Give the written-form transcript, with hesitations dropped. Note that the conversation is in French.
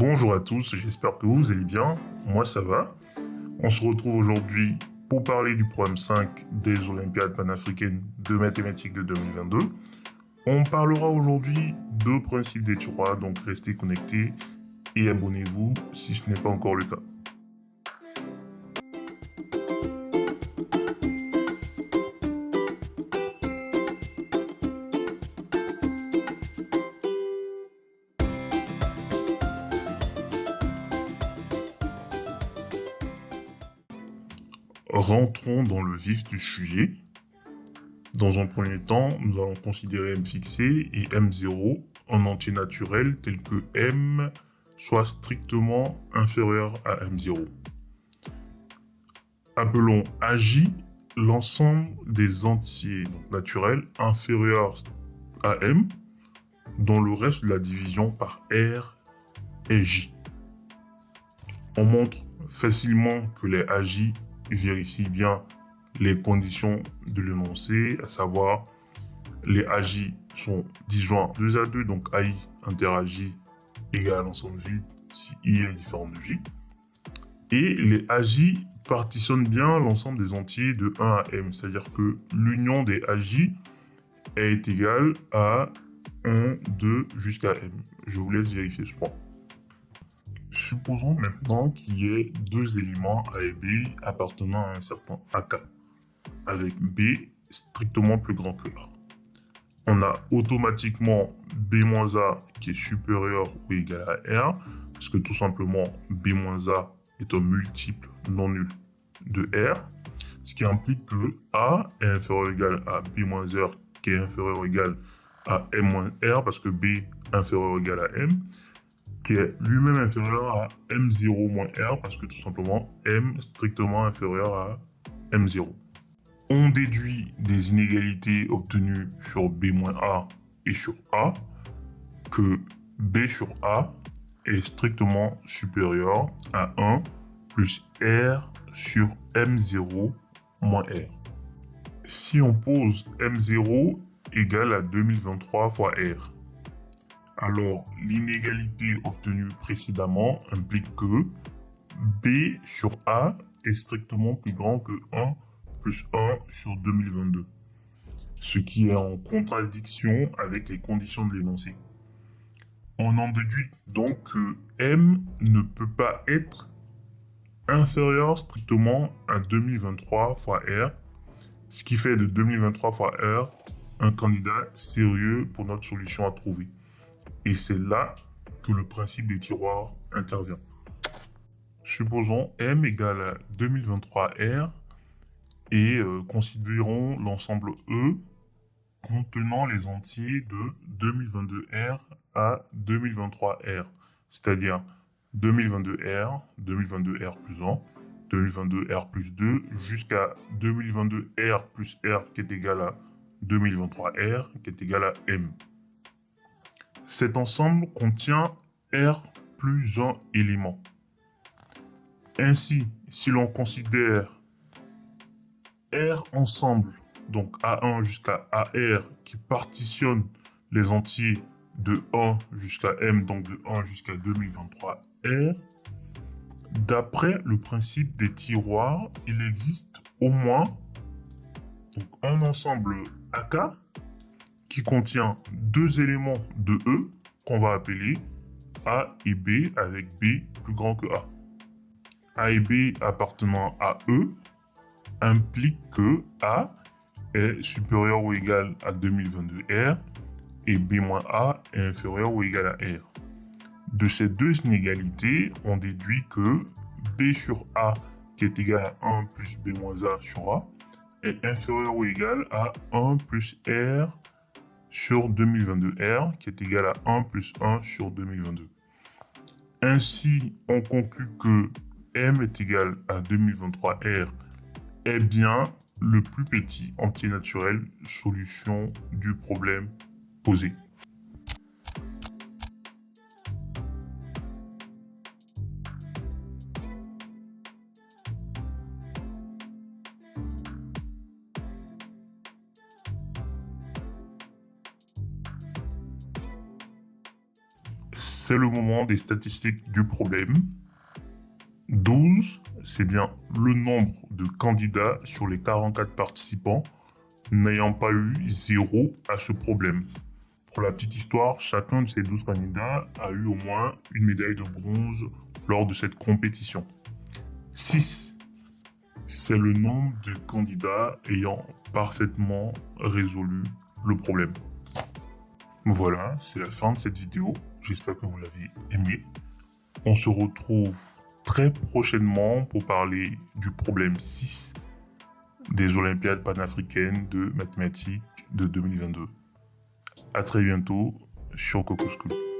Bonjour à tous, j'espère que vous allez bien. Moi ça va. On se retrouve aujourd'hui pour parler du programme 5 des Olympiades panafricaines de mathématiques de 2022. On parlera aujourd'hui de principes des tiroirs, donc restez connectés et abonnez-vous si ce n'est pas encore le cas. Rentrons dans le vif du sujet. Dans un premier temps, nous allons considérer m fixé et m0 en entier naturel tel que m soit strictement inférieur à m0. Appelons AJ l'ensemble des entiers naturels inférieurs à m dont le reste de la division par R est J. On montre facilement que les AJ vérifient bien les conditions de l'énoncé, à savoir les AJ sont disjoints 2 à 2, donc AI interagit égale à l'ensemble vide si I est différent de J. Et les AJ partitionnent bien l'ensemble des entiers de 1 à m, c'est-à-dire que l'union des AJ est égale à 1, 2 jusqu'à m. Je vous laisse vérifier ce point. Supposons maintenant qu'il y ait deux éléments A et B appartenant à un certain AK, avec B strictement plus grand que A. On a automatiquement B-A qui est supérieur ou égal à R, parce que tout simplement B-A est un multiple non nul de R, ce qui implique que A est inférieur ou égal à B-R qui est inférieur ou égal à M-R, parce que B est inférieur ou égal à M, qui est lui-même inférieur à M0-R, parce que tout simplement M strictement inférieur à M0. On déduit des inégalités obtenues sur B-A et sur A que B sur A est strictement supérieur à 1 plus R sur M0 moins R. Si on pose M0 égale à 2023 fois R, alors l'inégalité obtenue précédemment implique que B sur A est strictement plus grand que 1 plus 1 sur 2022, ce qui est en contradiction avec les conditions de l'énoncé. On en déduit donc que M ne peut pas être inférieur strictement à 2023 fois R, ce qui fait de 2023 fois R un candidat sérieux pour notre solution à trouver. Et c'est là que le principe des tiroirs intervient. Supposons M égale à 2023 R et considérons l'ensemble E contenant les entiers de 2022R à 2023R, c'est-à-dire 2022R, 2022R plus 1, 2022R plus 2, jusqu'à 2022R plus R qui est égal à 2023R qui est égal à M. Cet ensemble contient R plus un élément. Ainsi, si l'on considère R ensemble, donc A1 jusqu'à AR, qui partitionne les entiers de 1 jusqu'à M, donc de 1 jusqu'à 2023R, d'après le principe des tiroirs, il existe au moins donc, un ensemble AK qui contient deux éléments de E qu'on va appeler A et B avec B plus grand que A. A et B appartenant à E implique que A est supérieur ou égal à 2022R et B-A est inférieur ou égal à R. De ces deux inégalités, on déduit que B sur A qui est égal à 1 plus B-A sur A est inférieur ou égal à 1 plus R sur 2022R qui est égal à 1 plus 1 sur 2022. Ainsi, on conclut que M est égal à 2023R est bien le plus petit entier naturel solution du problème posé. c'est le moment des statistiques du problème. 12, c'est bien le nombre de candidats sur les 44 participants n'ayant pas eu 0 à ce problème. Pour la petite histoire, chacun de ces 12 candidats a eu au moins une médaille de bronze lors de cette compétition. 6, c'est le nombre de candidats ayant parfaitement résolu le problème. Voilà, c'est la fin de cette vidéo. J'espère que vous l'avez aimé. On se retrouve très prochainement pour parler du problème 6 des Olympiades panafricaines de mathématiques de 2022. À très bientôt sur Coco School.